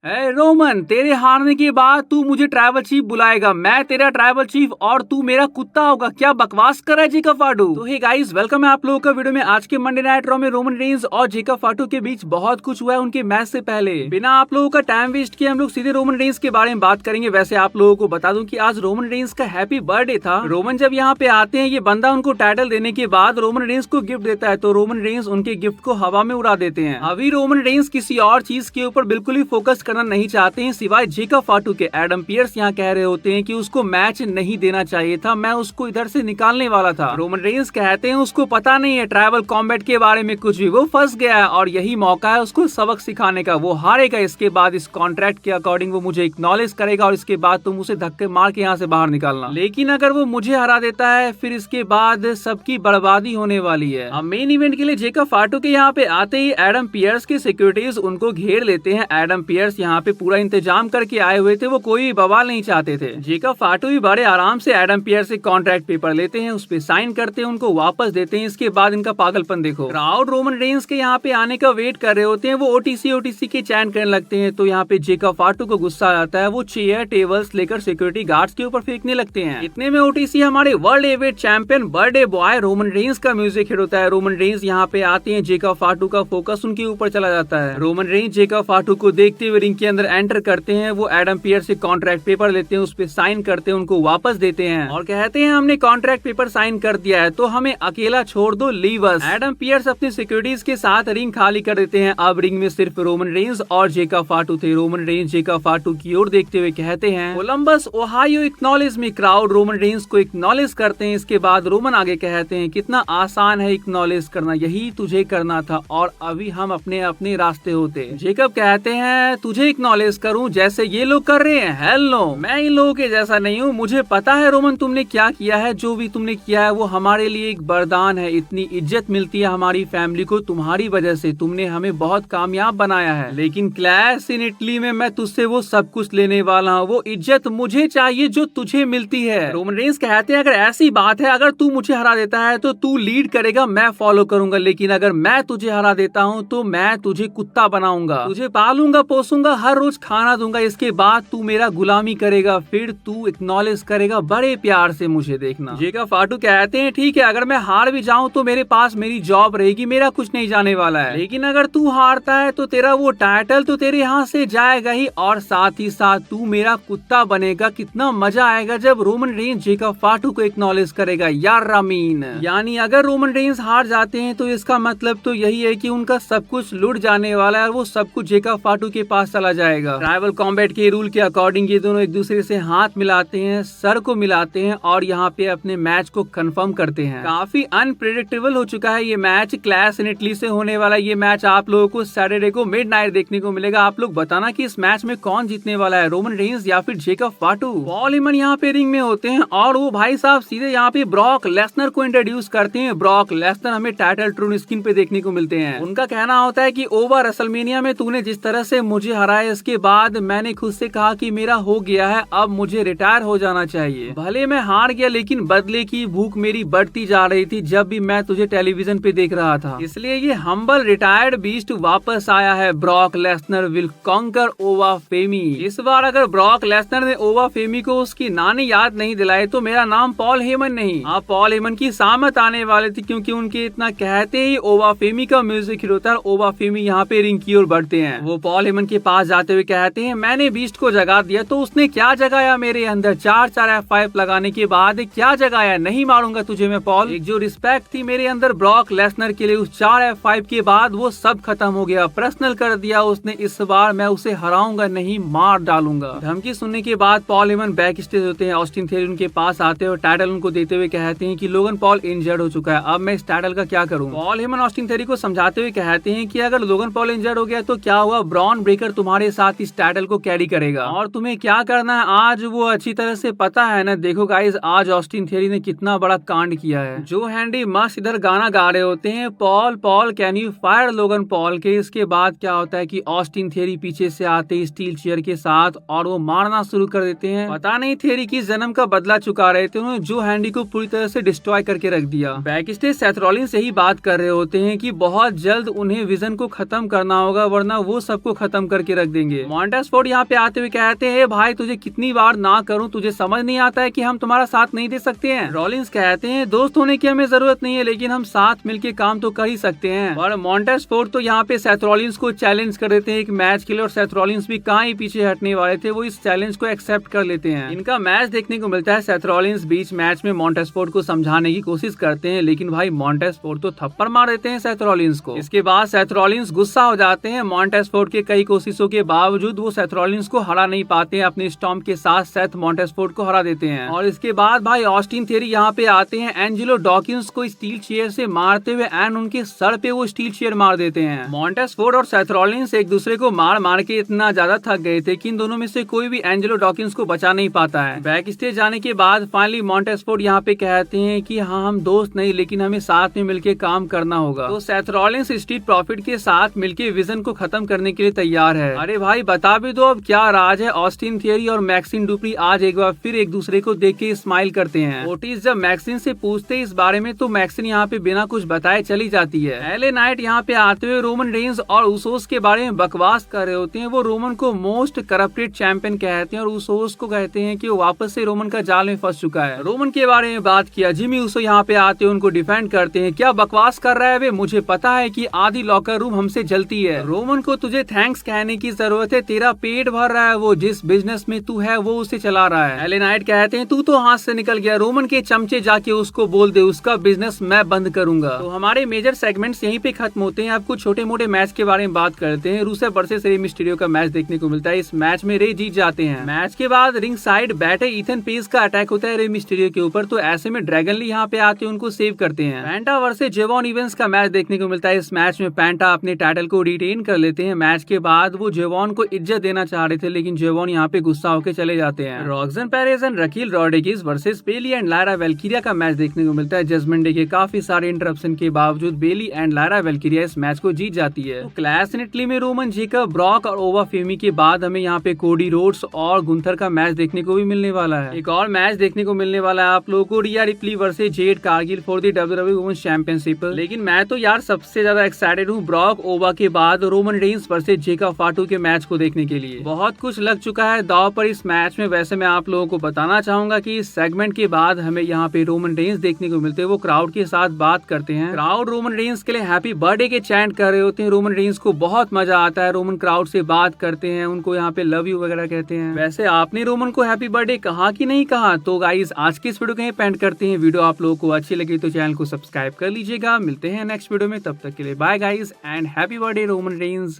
Roman, तेरे हारने के बाद तू मुझे ट्राइबल चीफ बुलाएगा, मैं तेरा ट्राइबल चीफ और तू मेरा कुत्ता होगा। क्या बकवास कर रहा है जेकब फाटू। तो हे गाइस, वेलकम है आप लोगों का वीडियो में। आज के मंडे नाइट रॉ में रोमन रेंज और जेकब फाटू के बीच बहुत कुछ हुआ है उनके मैच से पहले। बिना आप लोगों का टाइम वेस्ट किए हम लोग सीधे रोमन रेंज के बारे में बात करेंगे। वैसे आप लोगों को बता दूं कि आज रोमन रेंज का हैप्पी बर्थडे था। रोमन जब यहाँ पे आते हैं, ये बंदा उनको टाइटल देने के बाद रोमन रेंज को गिफ्ट देता है, तो रोमन रेंज उनके गिफ्ट को हवा में उड़ा देते हैं। अभी रोमन रेंज किसी और चीज के ऊपर बिल्कुल ही फोकस करना नहीं चाहते सिवाय जेकब फाटू के। एडम पियर्स यहाँ कह रहे होते हैं कि उसको मैच नहीं देना चाहिए था, मैं उसको इधर से निकालने वाला था। रोमन रेंज कहते हैं उसको पता नहीं है ट्राइबल कॉम्बैट के बारे में कुछ भी, वो फंस गया है और यही मौका है उसको सबक सिखाने का। वो हारेगा, इसके बाद इस कॉन्ट्रैक्ट के अकॉर्डिंग वो मुझे एक्नॉलेज करेगा और इसके बाद तुम उसे धक्के मार के यहाँ से बाहर निकालना। लेकिन अगर वो मुझे हरा देता है फिर इसके बाद सबकी बर्बादी होने वाली है। अब मेन इवेंट के लिए जेकब फाटू के यहाँ पे आते ही एडम पियर्स के सिक्योरिटीज उनको घेर लेते हैं। एडम पियर्स यहाँ पे पूरा इंतजाम करके आए हुए थे, वो कोई भी बवाल नहीं चाहते थे। जेकब फाटू भी बड़े आराम से एडम पियर्स से कॉन्ट्रैक्ट पेपर लेते हैं, उस पे साइन करते हैं, उनको वापस देते हैं। इसके बाद इनका पागलपन देखो। क्राउड रोमन रेंज के यहाँ पे आने का वेट कर रहे होते हैं, वो ओटीसी के चैन करने लगते हैं। तो यहाँ पे जेकब फाटू को गुस्सा आता है, वो चेयर टेबल्स लेकर सिक्योरिटी गार्ड्स के ऊपर फेंकने लगते हैं। इतने में ओटीसी हमारे world heavyweight champion birthday boy Roman Reigns का म्यूजिक हिट होता है। रोमन रेंज यहाँ पे आते हैं, जेकब फाटू का फोकस उनके ऊपर चला जाता है। रोमन रेंज जेकब फाटू को देखते हुए रिंग के अंदर एंटर करते हैं। वो एडम पियर्स से कॉन्ट्रैक्ट पेपर लेते हैं, उस पे साइन करते हैं, उनको वापस देते हैं और कहते हैं हमने कॉन्ट्रैक्ट पेपर साइन कर दिया है तो हमें अकेला छोड़ दो, लीव अस। एडम पियर्स अपने सिक्योरिटीज के साथ रिंग खाली कर देते हैं। अब रिंग में सिर्फ रोमन रेंज और जेकब फाटू थे। रोमन रेंज जेकब फाटू की ओर देखते हुए कहते हैं कोलंबस ओहायो एक्नॉलेज मी। क्राउड रोमन रेंज को एक्नॉलेज करते हैं। इसके बाद रोमन आगे कहते हैं कितना आसान है एक्नॉलेज करना, यही तुझे करना था और अभी हम अपने अपने रास्ते होते। जेकब कहते हैं तुझे एक्नॉलेज करूं जैसे ये लोग कर रहे हैं? हेल नो, मैं इन लोगों के जैसा नहीं हूँ। मुझे पता है रोमन तुमने क्या किया है, जो भी तुमने किया है वो हमारे लिए एक वरदान है। इतनी इज्जत मिलती है हमारी फैमिली को तुम्हारी वजह से, तुमने हमें बहुत कामयाब बनाया है। लेकिन क्लैश इन इटली में मैं तुझसे वो सब कुछ लेने वाला हूँ, वो इज्जत मुझे चाहिए जो तुझे मिलती है। रोमन रेंज कहते हैं अगर ऐसी बात है, अगर तू मुझे हरा देता है तो तू लीड करेगा, मैं फॉलो करूंगा। लेकिन अगर मैं तुझे हरा देता हूँ तो मैं तुझे कुत्ता बनाऊंगा, तुझे पालूंगा पोसूंगा, हर रोज खाना दूंगा। इसके बाद तू मेरा गुलामी करेगा, फिर तू एक्नॉलेज करेगा बड़े प्यार से मुझे देखना। जेकब फाटू कहते हैं ठीक है, अगर मैं हार भी जाऊं तो मेरे पास मेरी जॉब रहेगी, मेरा कुछ नहीं जाने वाला है। लेकिन अगर तू हारता है तो तेरा वो टाइटल तो तेरे यहाँ से जाएगा ही और साथ ही साथ तू मेरा कुत्ता बनेगा। कितना मजा आएगा जब रोमन रेंज जेकब फाटू को एक्नॉलेज करेगा यार रामीन। यानी अगर रोमन रेंज हार जाते हैं तो इसका मतलब तो यही है कि उनका सब कुछ लुट जाने वाला है और वो सब कुछ जेकब फाटू के पास चला जाएगा। ट्राइबल कॉम्बैट के रूल के अकॉर्डिंग ये दोनों एक दूसरे से हाथ मिलाते हैं, सर को मिलाते हैं और यहाँ पे अपने मैच को कंफर्म करते हैं। काफी अनप्रेडिक्टेबल हो चुका है ये मैच। क्लैश इन इटली से होने वाला ये मैच आप लोगों को सैटरडे को मिडनाइट देखने को मिलेगा। आप लोग बताना कि इस मैच में कौन जीतने वाला है, रोमन रेंज या फिर जेकब फाटू। पॉल हेमन यहाँ पे रिंग में होते हैं और वो भाई साहब सीधे यहाँ पे ब्रॉक लेसनर को इंट्रोड्यूस करते हैं। ब्रॉक लेसनर हमें टाइटल ट्रून स्क्रीन पे देखने को मिलते हैं। उनका कहना होता है कि ओवर रेसलमेनिया में तूने जिस तरह से मुझे हराया, इसके बाद मैंने खुद से कहा कि मेरा हो गया है, अब मुझे रिटायर हो जाना चाहिए। भले मैं हार गया लेकिन बदले की भूख मेरी बढ़ती जा रही थी जब भी मैं तुझे टेलीविजन पे देख रहा था, इसलिए ये हम्बल रिटायर्ड बीस्ट वापस आया है। ब्रॉक लेसनर विल कॉन्कर ओवा फेमी। इस बार अगर ब्रॉक लेसनर ने ओवा फेमी को उसकी नानी याद नहीं दिलाई तो मेरा नाम पॉल हेमन नहीं, आप पॉल हेमन की सामत आने वाले थे, क्योंकि उनके इतना कहते ही ओवा फेमी का म्यूजिक हिट होता है। ओवा फेमी यहाँ पे रिंग की ओर बढ़ते हैं। वो पॉल हेमन के पास जाते हुए कहते हैं मैंने बीस्ट को जगा दिया तो उसने क्या जगाया मेरे अंदर, 4-4 F5 लगाने के बाद क्या जगाया, नहीं मारूंगा तुझे मैं पॉल। एक जो रिस्पेक्ट थी मेरे अंदर ब्रॉक लेसनर के लिए, उस 4 F5 के बाद वो सब खत्म हो गया। पर्सनल कर दिया उसने, इस बार मैं उसे हराऊंगा नहीं, मार डालूंगा। धमकी सुनने के बाद पॉल हेमन बैक स्टेज होते हैं। ऑस्टिन थियरी उनके पास आते हैं और टाइटल उनको देते हुए कहते हैं कि लोगन पॉल इंजर्ड हो चुका है, अब मैं इस टाइटल का क्या करूं। पॉल हेमन ऑस्टिन थियरी को समझाते हुए कहते हैं कि अगर लोगन पॉल इंजर्ड हो गया तो क्या हुआ, ब्रॉन ब्रेकर तुम्हारे साथ इस टाइटल को कैरी करेगा और तुम्हें क्या करना है आज वो अच्छी तरह से पता है ना। देखो गाइस, आज ऑस्टिन थियरी ने कितना बड़ा कांड किया है। जो हैंडी मस्त इधर गाना गा रहे होते हैं, Paul Paul can you fire Logan Paul के। इसके बाद क्या होता है कि ऑस्टिन थियरी पीछे से आते हैं स्टील चेयर के साथ और वो मारना शुरू कर देते हैं। पता नहीं थियरी किस जन्म का बदला चुका रहे थे, उन्होंने जो हैंडी को पूरी तरह से डिस्ट्रॉय करके रख दिया। बैक स्टेज सेथ रॉलिंस से ही बात कर रहे होते हैं कि बहुत जल्द उन्हें विजन को खत्म करना होगा, वरना वो सबको खत्म करके के रख देंगे। मॉन्टेस फोर्ड यहाँ पे आते हुए कहते हैं भाई तुझे कितनी बार ना करूं, तुझे समझ नहीं आता है कि हम तुम्हारा साथ नहीं दे सकते हैं। रॉलिंस कहते हैं दोस्त होने की हमें जरूरत नहीं है, लेकिन हम साथ मिलकर काम तो कर ही सकते हैं। और मॉन्टेस फोर्ड तो यहाँ पे सेथ रॉलिंस को चैलेंज कर देते हैं एक मैच के लिए, और सेथ रॉलिंस भी कहाँ ही पीछे हटने वाले थे, वो इस चैलेंज को एक्सेप्ट कर लेते हैं। इनका मैच देखने को मिलता है। सेथ रॉलिंस बीच मैच में मॉन्टेस फोर्ड को समझाने की कोशिश करते हैं, लेकिन भाई मॉन्टेस फोर्ड तो थप्पड़ मार देते हैं सेथ रॉलिंस को। इसके बाद सेथ रॉलिंस गुस्सा हो जाते हैं। मॉन्टेस फोर्ड के कई कोशिशों के बावजूद वो सेथ रॉलिंस को हरा नहीं पाते हैं। अपने स्टॉम्प के साथ सेथ मॉन्टेस फोर्ड को हरा देते हैं। और इसके बाद भाई ऑस्टिन थियरी यहाँ पे आते हैं। एंजेलो डॉकिंस को स्टील चेयर से मारते हुए एंड उनके सर पे वो स्टील चेयर मार देते हैं। मॉन्टेस फोर्ड और सेथ रॉलिंस एक दूसरे को मार मार के इतना ज्यादा थक गए थे कि इन दोनों में से कोई भी एंजेलो डॉकिंस को बचा नहीं पाता है। बैक स्टेज जाने के बाद फाइनली मॉन्टेस फोर्ड यहाँ पे कहते हैं कि हाँ हम दोस्त नहीं, लेकिन हमें साथ में मिलकर काम करना होगा। तो सेथ रॉलिंस स्ट्रीट प्रॉफिट के साथ मिलकर विजन को खत्म करने के लिए तैयार है। अरे भाई बता भी दो अब क्या राज है। ऑस्टिन थियरी और मैक्सिन डुप्री आज एक बार फिर एक दूसरे को देख के स्माइल करते हैं। ओटिस जब मैक्सिन से पूछते इस बारे में तो मैक्सिन यहाँ पे बिना कुछ बताए चली जाती है। एले नाइट यहाँ पे आते हुए रोमन रेंज और उसोस के बारे में बकवास कर रहे होते हैं। वो रोमन को मोस्ट करप्टेड चैंपियन कहते हैं और उसोस को कहते हैं कि वो वापस से रोमन का जाल में फंस चुका है। रोमन के बारे में बात किया। जिमी उसो यहाँ पे आते हैं, उनको डिफेंड करते हैं। क्या बकवास कर रहा है वे, मुझे पता है कि आधी लॉकर रूम हमसे जलती है। रोमन को तुझे थैंक्स कहने की जरूरत है, तेरा पेट भर रहा है, वो जिस बिजनेस में तू है वो उसे चला रहा है। एले नाइट कहते हैं तू तो हाथ से निकल गया, रोमन के चमचे जाके उसको बोल दे उसका बिजनेस मैं बंद करूंगा। तो हमारे मेजर सेगमेंट्स यहीं पे खत्म होते हैं। आपको छोटे मोटे मैच के बारे में बात करते हैं। रूसेफ वर्सेस रे मिस्टीरियो का मैच देखने को मिलता है। इस मैच में रे जीत जाते हैं। मैच के बाद रिंग साइड बैठे ईथन पेस का अटैक होता है रे मिस्टीरियो के ऊपर, तो ऐसे में ड्रैगन ली यहाँ पे आके उनको सेव करते हैं। पैंटा वर्सेस जेवॉन इवेंट्स का मैच देखने को मिलता है। इस मैच में पैंटा अपने टाइटल को रिटेन कर लेते हैं। मैच के बाद वो जेवॉन को इज्जत देना चाह रहे थे, लेकिन जेवॉन यहाँ पे गुस्सा होकर चले जाते हैं। Roxanne Perez and Raquel Rodriguez versus Bayley and Lyra Valkyria का मैच देखने को मिलता है। जजमेंट डे के काफी सारे इंटरप्शन के बावजूद बेली एंड लायरा वेल्किरिया इस मैच को जीत जाती है। तो क्लैश इन इटली में रोमन जेकब, ब्रॉक और ओवा फेमी के बाद हमें यहाँ पे कोडी रोड्स और गुंथर का मैच देखने को भी मिलने वाला है। एक और मैच देखने को मिलने वाला है आप लोगों को, Rhea Ripley versus Jade Cargill for the WWE women's championship. लेकिन मैं तो यार सबसे ज्यादा एक्साइटेड हूँ ब्रॉक ओवा के बाद रोमन रेंस वर्सेस जेकब फाटू के मैच को देखने के लिए। बहुत कुछ लग चुका है दांव पर इस मैच में। वैसे मैं आप लोगों को बताना चाहूंगा कि इस सेगमेंट के बाद हमें यहाँ पे रोमन रेंस देखने को मिलते हैं। वो क्राउड के साथ बात करते हैं। क्राउड रोमन रेंस के लिए हैप्पी बर्थडे के चैंट कर रहे होते हैं। रोमन रेंस को बहुत मजा आता है। रोमन क्राउड से बात करते हैं, उनको यहाँ पे लव यू वगैरह कहते हैं। वैसे आपने रोमन को हैप्पी बर्थडे कहा कि नहीं कहा? तो गाइस आज की इस वीडियो को यहीं पेंड करते हैं। वीडियो आप लोगों को अच्छी लगी तो चैनल को सब्सक्राइब कर लीजिएगा। मिलते हैं नेक्स्ट वीडियो में, तब तक के लिए bye guys and happy birthday Roman Reigns.